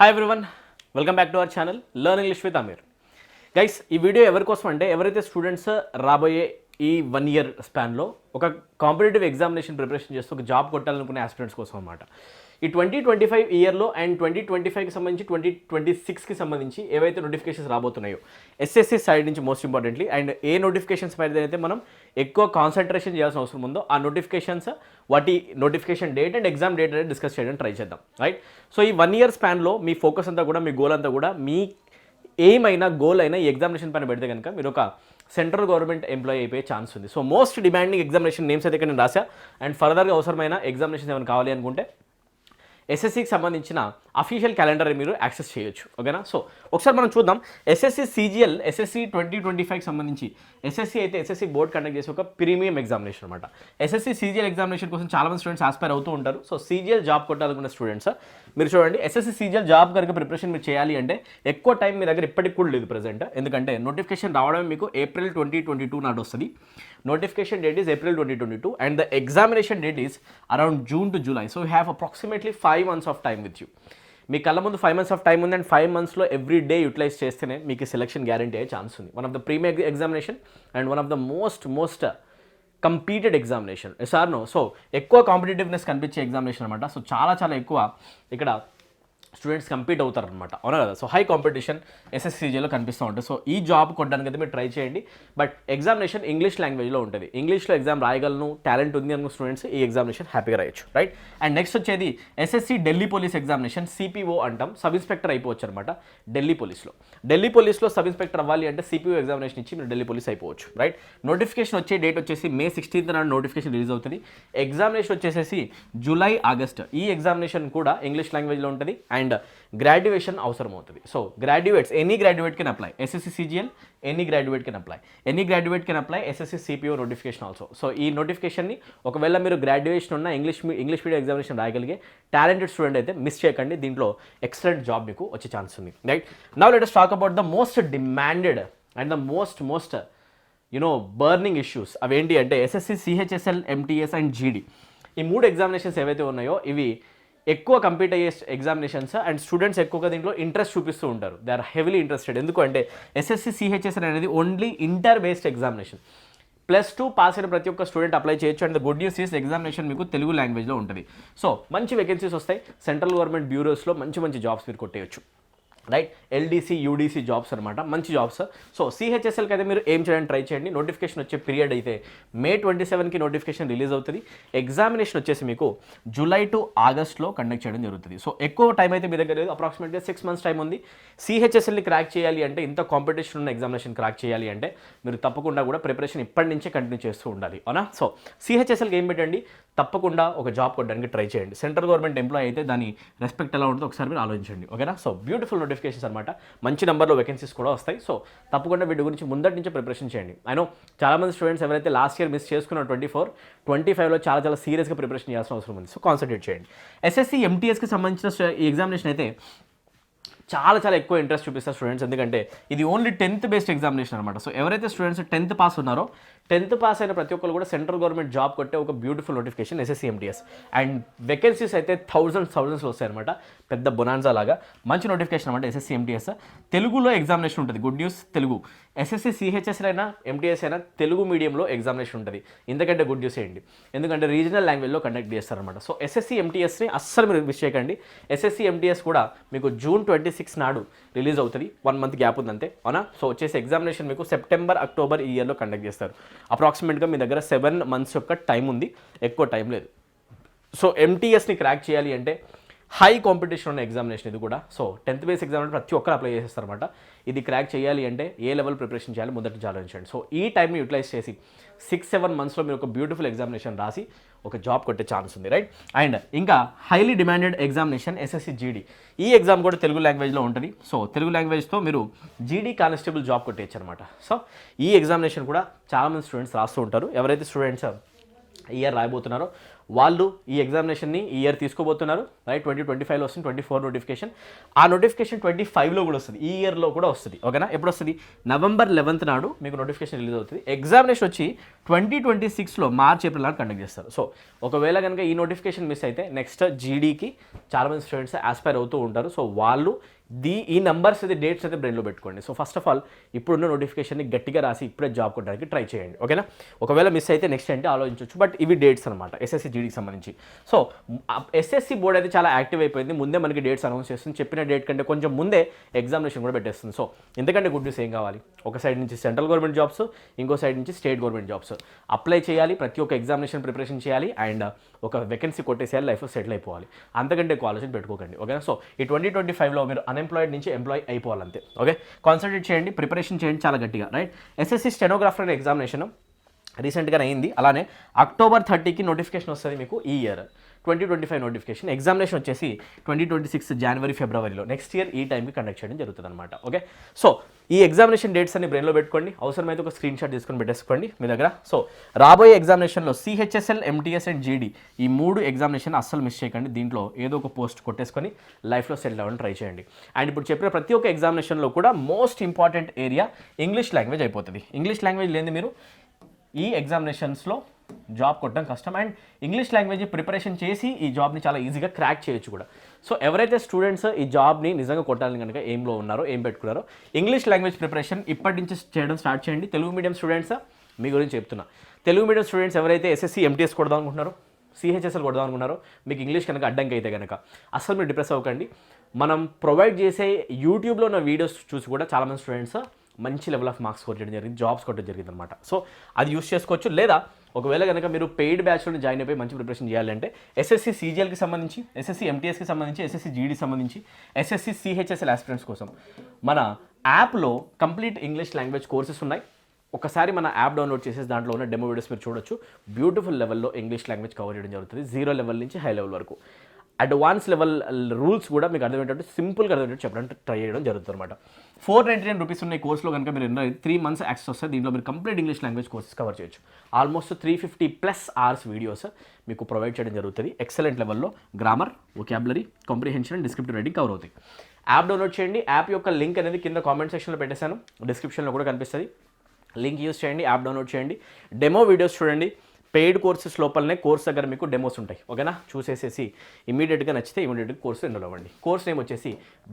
Hi everyone, welcome back to our channel learn English with Aamir. Guys, ఈ video ఎవరి కోసం అంటే ఎవరైతే స్టూడెంట్స్ రాబోయే ఈ 1 year స్పాన్లో ఒక కాంపిటేటివ్ ఎగ్జామినేషన్ ప్రిపరేషన్ చేస్తూ ఒక జాబ్ కొట్టాలనుకునే ఆస్పిరెంట్స్ కోసం అనమాట. ఈ 2025 ఇయర్లో అండ్ 2025కి సంబంధించి 2026కి సంబంధించి ఏవైతే నోటిఫికేషన్స్ రాబోతున్నాయో ఎస్ఎస్సి సైడ్ నుంచి most importantly and A notifications పైన అయితే మనం ఎక్కువ కాన్సన్ట్రేషన్ చేయాల్సిన అవసరం ఉందో ఆ నోటిఫికేషన్స్, వాటి notification date and exam date అనేది డిస్కస్ చేయడానికి ట్రై చేద్దాం, రైట్? సో ఈ 1 year స్పాన్లో మీ ఫోకస్ అంతా కూడా, మీ గోల్ అంతా కూడా, మీ ఎయిమ్ అయినా గోల్ అయినా ఈ ఎగ్జామినేషన్ పైన పెడితే కనుక మీరు ఒక సెంట్రల్ గవర్నమెంట్ ఎంప్లాయీ అయిపోయే ఛాన్స్ ఉంది. So most demanding examination names అయితే ఇక్కడ నేను రాసా. అండ్ ఫర్దర్గా అవసరమైన ఎగ్జామినేషన్ ఏమైనా కావాలి అనుకుంటే ఎస్ఎస్సికి సంబంధించిన అఫీషియల్ క్యాలెండర్ మీరు యాక్సెస్ చేయొచ్చు, ఓకేనా? సో ఒకసారి మనం చూద్దాం. ఎస్ఎస్సి సిజిఎల్ ఎస్ఎస్సి 2025కి సంబంధించి ఎస్ఎస్సి అయితే ఎస్ఎస్సి బోర్డ్ కండక్ట్ చేసే ఒక ప్రీమియం ఎగ్జామినేషన్ అనమాట. ఎస్ఎస్సి సిజిఎల్ ఎగ్జామినేషన్ కోసం చాలామంది స్టూడెంట్స్ ఆస్పైర్ అవుతూ ఉంటారు. సో సిజిఎల్ జాబ్ కొట్టాలనుకున్న స్టూడెంట్స్ మీరు చూడండి, ఎస్ఎస్సి సిజిఎల్ జాబ్ కనుక ప్రిపరేషన్ మీరు చేయాలి అంటే ఎక్కువ టైం మీ దగ్గర ఇప్పటికి కూడా లేదు ప్రజెంట్. ఎందుకంటే నోటిఫికేషన్ రావడం మీకు ఏప్రిల్ 2022 నాడు వస్తుంది. Notification date is April 2022 and the examination date is around June to July. So you have approximately 5 months of time with you. మీ కళ్ళ ముందు 5 months ఆఫ్ టైం ఉంది అండ్ 5 monthsలో ఎవ్రీ డే యూటిలైజ్ చేస్తేనే మీకు సెలక్షన్ గ్యారంటీ అయ్యే chance ఉంది. One of the premium examination and one of the most competed examination. ఎస్ఆర్ నో? సో ఎక్కువ కాంపిటేటివ్నెస్ కనిపించే ఎగ్జామినేషన్ అనమాట. సో చాలా ఎక్కువ ఇక్కడ స్టూడెంట్స్ కంపీట్ అవుతారనమాట, అవునా కదా? సో హై కాంపిటీషన్ ఎస్ఎస్సిజిలో కనిపిస్తూ ఉంటుంది. సో ఈ జాబ్ కొట్టడానికి అయితే మీరు ట్రై చేయండి. బట్ ఎగ్జామినేషన్ ఇంగ్లీష్ లాంగ్వేజ్లో ఉంటుంది. ఇంగ్లీష్లో ఎగ్జామ్ రాయగలను, టాలెంట్ ఉంది అనుకున్న స్టూడెంట్స్ ఈ ఎగ్జామినేషన్ హ్యాపీగా రాయొచ్చు, రైట్? అండ్ నెక్స్ట్ వచ్చేది SSC Delhi police examination, CPO అంటాం. సబ్ ఇన్స్పెక్టర్ అయిపోవచ్చు అనమాట ఢిల్లీ పోలీస్లో సబ్ ఇన్స్పెక్టర్ అవ్వాలి అంటే సిపిఓ ఎగ్జామినేషన్ ఇచ్చి మీరు ఢిల్లీ పోలీస్ అయిపోవచ్చు, రైట్? నోటిఫికేషన్ వచ్చే డేట్ వచ్చేసి May 16th నాడు నోటిఫికేషన్ రిలీజ్ అవుతుంది. ఎగ్జామినేషన్ వచ్చేసి July, August. ఈ ఎగ్జామినేషన్ కూడా ఇంగ్లీష్ లాంగ్వేజ్లో ఉంటుంది అండ్ గ్రాడ్యుయేషన్ అవసరం అవుతుంది. So graduates, any graduate can apply SSC CGL, any graduate can apply SSC CPO notification also. So ఈ నోటిఫికేషన్ని ఒకవేళ మీరు గ్రాడ్యుయేషన్ ఉన్న ఇంగ్లీష్ మీడియం ఎగ్జామినేషన్ రాయగలిగే టాలెంటెడ్ స్టూడెంట్ అయితే మిస్ చేయకండి. దీంట్లో ఎక్సలెంట్ జాబ్ మీకు వచ్చే ఛాన్స్ ఉంది, right? Now let us talk about the most demanded and the most burning issues. అవేంటి అంటే ఎస్ఎస్సి సిహెచ్ఎస్ఎల్, ఎంటీఎస్ అండ్ జీడీ. ఈ 3 ఎగ్జామినేషన్స్ ఏవైతే ఉన్నాయో ఇవి ఎక్కువ కంప్లీట్ అయ్యే ఎగ్జామినేషన్స్ అండ్ స్టూడెంట్స్ ఎక్కువగా దీంట్లో ఇంట్రెస్ట్ చూపిస్తూ ఉంటారు. They are heavily interested. ఎందుకంటే ఎస్ఎస్సి సిహెచ్ఎస్ఎల్ అనేది only inter based examination. +2 pass అయిన ప్రతి ఒక్క స్టూడెంట్ అప్లై చేయొచ్చు. And the good news is examination మీకు తెలుగు లాంగ్వేజ్లో ఉంటుంది. సో మంచి వేకెన్సీస్ వస్తాయి. సెంట్రల్ గవర్నమెంట్ బ్యూరోస్లో మంచి జాబ్స్ మీరు కొట్టేయచ్చు, రైట్? ఎల్డీసీ, యూడీసీ జాబ్స్ అనమాట, మంచి జాబ్స్. సో సిహెచ్ఎస్ఎల్కి అయితే మీరు ఏం చేయడానికి ట్రై చేయండి. నోటిఫికేషన్ వచ్చే పీరియడ్ అయితే May 27కి నోటిఫికేషన్ రిలీజ్ అవుతుంది. ఎగ్జామినేషన్ వచ్చేసి మీకు July to Augustలో కండక్ట్ చేయడం జరుగుతుంది. సో ఎక్కువ టైం అయితే మీ దగ్గర లేదు, అప్రాక్సిమేట్గా 6 months టైం ఉంది. సిహెచ్ఎస్ఎల్ని క్రాక్ చేయాలి అంటే, ఇంత కాంపిటీషన్ ఉన్న ఎగ్జామినేషన్ క్రాక్ చేయాలి అంటే మీరు తప్పకుండా కూడా ప్రిపరేషన్ ఇప్పటి నుంచే కంటిన్యూ చేస్తూ ఉండాలి, అవునా? సో సిహెచ్ఎస్ఎల్కి ఏం పెట్టండి, తప్పకుండా ఒక జాబ్ కొట్టడానికి ట్రై చేయండి. సెంట్రల్ గవర్నమెంట్ ఎంప్లాయీ అయితే దాని రెస్పెక్ట్ ఎలా ఉంటుందో ఒకసారి మీరు ఆలోచించండి, ఓకేనా? సో బ్యూటిఫుల్ నోటిఫికేషన్స్ అనమాట, మంచి నెంబర్లో వేకెన్సీస్ కూడా వస్తాయి. సో తప్పకుండా వీటి గురించి ముందటి నుంచే ప్రిపరేషన్ చేయండి. అయినో చాలామంది స్టూడెంట్స్ ఎవరైతే లాస్ట్ ఇయర్ మిస్ చేసుకున్న 24-25లో చాలా సీరియస్గా ప్రిపరేషన్ చేయాల్సిన అవసరం ఉంది. సో కాన్సన్ట్రేట్ చేయండి. ఎస్ఎస్సి ఎంటీఎస్కి సంబంధించిన ఈ ఎగ్జామినేషన్ అయితే చాలా ఎక్కువ ఇంట్రెస్ట్ చూపిస్తారు స్టూడెంట్స్. ఎందుకంటే ఇది ఓన్లీ 10th బేస్డ్ ఎగ్జామినేషన్ అనమాట. సో ఎవరైతే స్టూడెంట్స్ 10th పాస్ ఉన్నారో, 10th పాస్ అయిన ప్రతి ఒక్కరు కూడా సెంట్రల్ గవర్నమెంట్ జాబ్ కొట్టే ఒక beautiful notification SSC MTS. And vacancies అయితే thousandsలో వస్తాయన్నమాట, పెద్ద బొనాన్సా లాగా. మంచి నోటిఫికేషన్ అనమాట ఎస్ఎస్సి ఎంటీఎస్. తెలుగులో ఎగ్జామినేషన్ ఉంటుంది, good news, Telugu. SSC CHS అయినా ఎంటీఎస్ అయినా తెలుగు మీడియంలో ఎగ్జామినేషన్ ఉంటుంది. ఎందుకంటే గుడ్ న్యూస్ ఏంటి, ఎందుకంటే రీజనల్ లాంగ్వేజ్లో కండక్ట్ చేస్తారనమాట. సో ఎస్ఎస్సి ఎంటీఎస్ని అస్సలు మీరు మిస్ చేయకండి. ఎస్ఎస్సి ఎంటీఎస్ కూడా మీకు June 26 నాడు రిలీజ్ అవుతుంది. 1 month గ్యాప్ ఉంది అంతే, అవునా? సో వచ్చేసి ఎగ్జామినేషన్ మీకు September, October ఈ ఇయర్లో కండక్ట్ చేస్తారు. అప్రాక్సిమేట్గా మీ దగ్గర 7 months యొక్క టైం ఉంది, ఎక్కువ టైం లేదు. సో ఎంటీఎస్ని క్రాక్ చేయాలి అంటే హై కాంపిటీషన్ ఉన్న ఎగ్జామినేషన్ ఇది కూడా. సో 10th బేస్ ఎగ్జామ్ ప్రతి ఒక్కరు అప్లై చేసేస్తారనమాట. ఇది క్రాక్ చేయాలి అంటే ఏ లెవెల్ ప్రిపరేషన్ చేయాలి మొదటి ఆలోచించండి. సో ఈ టైంని యూటిలైజ్ చేసి 6-7 monthsలో మీరు ఒక బ్యూటిఫుల్ ఎగ్జామినేషన్ రాసి ఒక జాబ్ కొట్టే ఛాన్స్ ఉంది, రైట్? అండ్ ఇంకా highly demanded examination SSC GD. ఈ ఎగ్జామ్ కూడా తెలుగు లాంగ్వేజ్లో ఉంటుంది. సో తెలుగు లాంగ్వేజ్తో మీరు జీడీ కానిస్టేబుల్ జాబ్ కొట్టేయచ్చు అనమాట. సో ఈ ఎగ్జామినేషన్ కూడా చాలామంది స్టూడెంట్స్ రాస్తూ ఉంటారు. ఎవరైతే స్టూడెంట్స్ ఇయర్ రాయబోతున్నారో వాళ్ళు ఈ ఎగ్జామినేషన్ని ఈ ఇయర్ తీసుకోబోతున్నారు, రైట్. 2025లో వస్తుంది 24 నోటిఫికేషన్. ఆ నోటిఫికేషన్ 25లో కూడా వస్తుంది, ఈ ఇయర్లో కూడా వస్తుంది, ఓకేనా. ఎప్పుడు వస్తుంది? నవంబర్ 11th నాడు మీకు నోటిఫికేషన్ రిలీజ్ అవుతుంది. ఎగ్జామినేషన్ వచ్చి 2026లో మార్చ్ ఏప్రిల్ నాడు కండక్ట్ చేస్తారు. సో ఒకవేళ కనుక ఈ నోటిఫికేషన్ మిస్ అయితే నెక్స్ట్ జీడీకి చాలామంది స్టూడెంట్స్ ఆస్పైర్ అవుతూ ఉంటారు. సో వాళ్ళు ఈ నంబర్స్ అయితే డేట్స్ అయితే బ్రెయిన్లో పెట్టుకోండి. సో ఫస్ట్ ఆఫ్ ఆల్ ఇప్పుడున్న నోటిఫికేషన్ని గట్టిగా రాసి ఇప్పుడే జాబ్ కొట్టడానికి ట్రై చేయండి, ఓకేనా. ఒకవేళ మిస్ అయితే నెక్స్ట్ అంటే ఆలోచించవచ్చు. బట్ ఇవి డేట్స్ అనమాట ఎస్ఎస్సి జీడీకి సంబంధించి. సో ఎస్ఎస్సి బోర్డ్ అయితే చాలా యాక్టివ్ అయిపోయింది, ముందే మనకి డేట్స్ అనౌన్స్ చేస్తుంది, చెప్పిన డేట్ కంటే కొంచెం ముందే ఎగ్జామినేషన్ కూడా పెట్టేస్తుంది. సో ఎందుకంటే గుడ్ న్యూస్ ఏం కావాలి, ఒక సైడ్ నుంచి సెంట్రల్ గవర్నమెంట్ జాబ్స్, ఇంకో సైడ్ నుంచి స్టేట్ గవర్నమెంట్ జాబ్స్ అప్లై చేయాలి, ప్రతి ఒక్క ఎగ్జామినేషన్ ప్రిపరేషన్ చేయాలి, అండ్ ఒక వేకెన్సీ కొట్టేసేయాలి, లైఫ్లో సెటిల్ అయిపోవాలి. అంతకంటే ఎక్కువ ఆలోచన పెట్టుకోకండి, ఓకేనా. సో ఈ 2025లో మీరు అన్ఎంప్లాయిడ్ నుంచి ఎంప్లాయ్ అయిపోవాలంతే, ఓకే. కాన్సన్ట్రేట్ చేయండి, ప్రిపరేషన్ చేయండి చాలా గట్టిగా, రైట్. ఎస్ఎస్సి స్టెనోగ్రాఫర్ ఎగ్జామినేషన్ రీసెంట్గానే అయింది, అలానే అక్టోబర్ 30కి నోటిఫికేషన్ వస్తుంది మీకు ఈ ఇయర్ 2025 నోటిఫికేషన్. ఎగ్జామినేషన్ వచ్చేసి 2026 జనవరి ఫిబ్రవరిలో నెక్స్ట్ ఇయర్ ఈ టైంకి కండక్ట్ చేయడం జరుగుతుంది అనమాట, ఓకే. సో ఈ ఎగ్జామినేషన్ డేట్స్ అన్ని బ్రెయిన్లో పెట్టుకోండి, అవసరమైతే ఒక స్క్రీన్ షాట్ తీసుకొని పెట్టేసుకోండి మీ దగ్గర. సో రాబోయే ఎగ్జామినేషన్లో సిహెచ్ఎస్ఎల్, ఎంటీఎస్ అండ్ జీడీ ఈ 3 ఎగ్జామినేషన్ అస్సలు మిస్ చేయకండి. దీంట్లో ఏదో ఒక పోస్ట్ కొట్టేసుకొని లైఫ్లో సెటిల్ అవ్వడం ట్రై చేయండి. అండ్ ఇప్పుడు చెప్పిన ప్రతి ఒక్క ఎగ్జామినేషన్లో కూడా most important area English language అయిపోతుంది. ఇంగ్లీష్ లాంగ్వేజ్ లేని మీరు ఈ ఎగ్జామినేషన్స్లో జాబ్ కొట్టడం కష్టం. అండ్ ఇంగ్లీష్ లాంగ్వేజ్ ప్రిపరేషన్ చేసి ఈ జాబ్ని చాలా ఈజీగా క్రాక్ చేయొచ్చు కూడా. సో ఎవరైతే స్టూడెంట్స్ ఈ జాబ్ని నిజంగా కొట్టాలని కనుక ఏంలో ఉన్నారో, ఏం పెట్టుకున్నారో, ఇంగ్లీష్ లాంగ్వేజ్ ప్రిపరేషన్ ఇప్పటి నుంచి చేయడం స్టార్ట్ చేయండి. తెలుగు మీడియం స్టూడెంట్స్ మీ గురించి చెప్తున్నా, తెలుగు మీడియం స్టూడెంట్స్ ఎవరైతే ఎస్ఎస్సి ఎంటీఎస్ కొడదాం అనుకుంటున్నారో, సిహెచ్ఎస్ఎల్ కొడదాం అనుకున్నారో, మీకు ఇంగ్లీష్ కనుక అడ్డంకి అయితే కనుక అసలు మీరు డిప్రెస్ అవ్వకండి. మనం ప్రొవైడ్ చేసే యూట్యూబ్లో ఉన్న వీడియోస్ చూసి కూడా చాలామంది స్టూడెంట్స్ మంచి లెవెల్ ఆఫ్ మార్క్స్ కొట్టడం జరిగింది, జాబ్స్ కొట్టడం జరిగింది అనమాట. సో అది యూస్ చేసుకోవచ్చు. లేదా ఒకవేళ కనుక మీరు పెయిడ్ బ్యాచ్లో జాయిన్ అయిపోయి మంచి ప్రిపరేషన్ చేయాలంటే ఎస్ఎస్సి సీజీఎల్కి సంబంధించి, ఎస్ఎస్సి ఎంటీఎస్కి సంబంధించి, ఎస్ఎస్సి జీడీకి సంబంధించి, ఎస్ఎస్సి సిహెచ్ఎస్ఎల్ ఆస్పిరెంట్స్ కోసం మన యాప్లో కంప్లీట్ ఇంగ్లీష్ లాంగ్వేజ్ కోర్సెస్ ఉన్నాయి. ఒకసారి మన యాప్ డౌన్లోడ్ చేసేసి దాంట్లో ఉన్న డెమో వీడియోస్ మీరు చూడొచ్చు. బ్యూటిఫుల్ లెవెల్లో ఇంగ్లీష్ లాంగ్వేజ్ కవర్ చేయడం జరుగుతుంది, 0 లెవెల్ నుంచి హై లెవెల్ వరకు. అడ్వాన్స్ లెవెల్ రూల్స్ కూడా మీకు అర్థమయ్యేటట్టు సింపుల్గా అర్థమయ్యేటట్టు చెప్పడానికి ట్రై చేయడం జరుగుతుంది అనమాట. 499 రూపీస్ ఉన్న ఈ కోర్సులో కనుక మీరు 3 months యాక్సెస్ వస్తే దీంట్లో మీరు complete English language courses cover చేయొచ్చు. ఆల్మోస్ట్ 350+ hours వీడియోస్ మీకు ప్రొవైడ్ చేయడం జరుగుతుంది. ఎక్సలెంట్ లెవెల్లో grammar, vocabulary, comprehension and descriptive writing cover అవుతాయి. యాప్ డౌన్లోడ్ చేయండి. యాప్ యొక్క లింక్ అనేది కింద కామెంట్ సెక్షన్లో పెట్టేశాను, డిస్క్రిప్షన్లో కూడా కనిపిస్తుంది. లింక్ యూస్ చేయండి, యాప్ డౌన్లోడ్ చేయండి, డెమో వీడియోస్ చూడండి. పెయిడ్ కోర్సెస్ లోపలనే కోర్స్ దగ్గర మీకు డెమోస్ ఉంటాయి, ఓకేనా. చూసేసేసి ఇమీడియట్గా నచ్చితే ఇమీడియట్గా కోర్సు ఎన్రోల్ అవ్వండి. కోర్స్ నేమ్ వచ్చేసి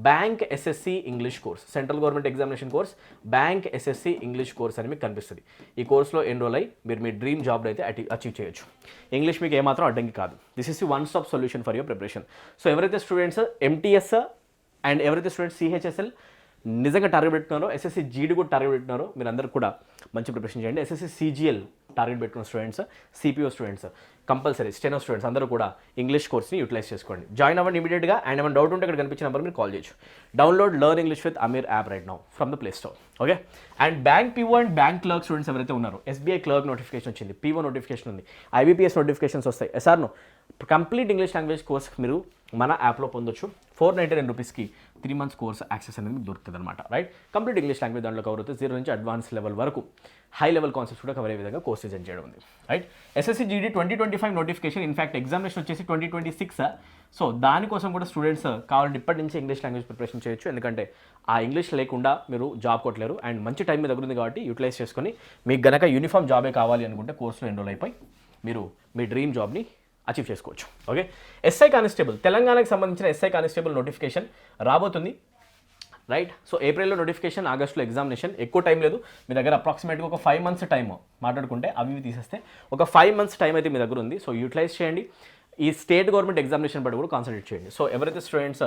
bank SSC English course, central government examination course, bank SSC English course అని మీకు కనిపిస్తుంది. ఈ కోర్సులో ఎన్రోల్ అయ్యి మీరు మీ డ్రీమ్ జాబ్లో అయితే అచీవ్ చేయొచ్చు. ఇంగ్లీష్ మీకు ఏమాత్రం అడ్డంకి కాదు. This is the one stop solution for your preparation. So ఎవరైతే స్టూడెంట్స్ ఎంటీఎస్ అండ్ ఎవరైతే స్టూడెంట్స్ సిహెచ్ఎస్ఎల్ నిజంగా టార్గెట్ పెట్టుకున్నారో, ఎస్ఎస్సి జీడీ కూడా టార్గెట్ పెట్టుకున్నారో, మీరు అందరూ కూడా మంచి ప్రిపరేషన్ చేయండి. ఎస్ఎస్సి సీజీఎల్ టార్గెట్ పెట్టుకున్న students, CPO students, compulsory steno students అందరూ కూడా ఇంగ్లీష్ కోర్స్ని యూటిలైజ్ చేసుకోండి. జాయిన్ అవ్వండి ఇమీడియట్గా. అండ్ ఏమైనా డౌట్ ఉంటే ఇక్కడ కనిపించిన నెంబర్ మీరు కాల్ చేయొచ్చు. Download learn English with Aamir app right now from the Play Store, okay. And bank PO and bank clerk students ఎవరైతే ఉన్నారో, ఎస్బీఐ క్లర్క్ నోటిఫికేషన్ వచ్చింది, పీఓ నోటిఫికేషన్ ఉంది, ఐబీపీఎస్ నోటిఫికేషన్స్ వస్తాయి. ఎస్ఆర్నో కంప్లీట్ ఇంగ్లీష్ లాంగ్వేజ్ కోర్స్ మీరు మన యాప్లో పొందొచ్చు. 499 రూపీస్కి 3 months కోర్స్ యాక్సెస్ అనేది మీకు దొరుకుతుంది అనమాట, రైట్. కంప్లీట్ ఇంగ్లీష్ లాంగ్వేజ్ దాంట్లో కవర్ అవుతుంది. 0 నుంచి అడ్వాన్స్ లెవెల్ వరకు హై లెవెల్ కాన్సెప్ట్స్ కూడా కవర్ అయ్యే విధంగా కోర్స్ డిజైన్ చేయడం ఉంది, right. SSC GD 2025 notification, in fact examination వచ్చేసి 2026. సో దానికోసం కూడా స్టూడెంట్స్ కావాలంటే ఇప్పటి నుంచి ఇంగ్లీష్ లాంగ్వేజ్ ప్రిపరేషన్ చేయొచ్చు. ఎందుకంటే ఆ ఇంగ్లీష్ లేకుండా మీరు జాబ్ కొట్టలేరు. అండ్ మంచి టైం మీద దగ్గర ఉంది కాబట్టి యూటిలైజ్ చేసుకొని మీకు గనక యూనిఫామ్ జాబే కావాలి అనుకుంటే కోర్సులో ఎన్రోల్ అయిపోయి మీరు మీ డ్రీమ్ జాబ్ని అచీవ్ చేసుకోవచ్చు, ఓకే. ఎస్ఐ కానిస్టేబుల్, తెలంగాణకు సంబంధించిన ఎస్ఐ కానిస్టేబుల్ నోటిఫికేషన్ రాబోతుంది, రైట్. సో ఏప్రిల్లో నోటిఫికేషన్, ఆగస్టులో ఎగ్జామినేషన్. ఎక్కువ టైం లేదు మీ దగ్గర. అప్రాక్సిమేట్గా ఒక 5 months టైం మాట్లాడుకుంటే అవి తీసేస్తే ఒక 5 months టైం అయితే మీ దగ్గర ఉంది. సో యూటిలైజ్ చేయండి. ఈ స్టేట్ గవర్నమెంట్ ఎగ్జామినేషన్ పడి కూడా కాన్సన్ట్రేట్ చేయండి. సో ఎవరైతే స్టూడెంట్స్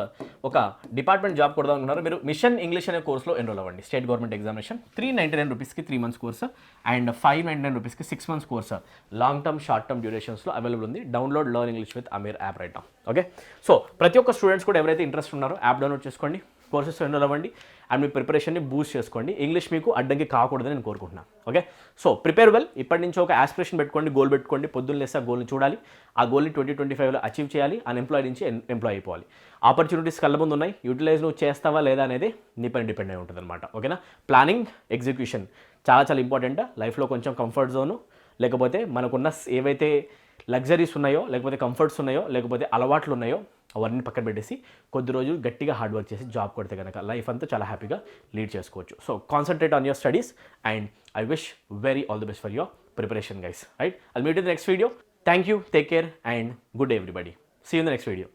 ఒక డిపార్ట్మెంట్ జాబ్ కొడదాం అనుకున్నారో మీరు మిషన్ ఇంగ్లీష్ అనే కోర్సులో ఎన్రోల్ అవ్వండి. స్టేట్ గవర్నమెంట్ ఎగ్జామినేషన్ 399 రూపీస్కి 3 months కోర్స్ అండ్ 599 రూపీస్కి 6 months course long term, short term డ్యూరేషన్స్లో అవైలబుల్ ఉంది. Download learn English with Aamir app right now, okay. So ప్రతి ఒక్క స్టూడెంట్స్ కూడా ఎవరైతే ఇంట్రెస్ట్ ఉన్నారో యాప్ డౌన్లోడ్ చేసుకోండి, కోర్సెస్ ఎన్రోల్ అవ్వండి అండ్ మీ ప్రిపరేషన్ని బూస్ట్ చేసుకోండి. ఇంగ్లీష్ మీకు అడ్డంకి కాకూడదని నేను కోరుకుంటున్నాను, ఓకే. So prepare well. ఇప్పటి నుంచి ఒక ఆస్పిరేషన్ పెట్టుకోండి, గోల్ పెట్టుకోండి. పొద్దున్న లేస్తే ఆ గోల్ని చూడాలి, ఆ గోల్ని 2025లో అచీవ్ చేయాలి. అన్ఎంప్లాయ్ నుంచి ఎంప్లాయ్ అయిపోవాలి. ఆపర్చునిటీస్ కళ్ళ ముందు ఉన్నాయి, యూటిలైజ్ నువ్వు చేస్తావా లేదా అనేది నీ పైన డిపెండ్ అయి ఉంటుంది అనమాట, ఓకేనా. ప్లానింగ్, ఎగ్జిక్యూషన్ చాలా చాలా ఇంపార్టెంట్. లైఫ్లో కొంచెం కంఫర్ట్ జోను లేకపోతే మనకున్న ఏవైతే లగ్జరీస్ ఉన్నాయో, లేకపోతే కంఫర్ట్స్ ఉన్నాయో, లేకపోతే అలవాట్లు ఉన్నాయో అవన్నీ పక్కన పెట్టేసి కొద్ది రోజులు గట్టిగా హార్డ్ వర్క్ చేసి జాబ్ కొడితే కనుక లైఫ్ అంతా చాలా హ్యాపీగా లీడ్ చేసుకోవచ్చు. So concentrate on your studies and I wish very all the best for your preparation guys. Right, I'll meet in the next video. Thank you, take care and good day everybody. See you in the next video.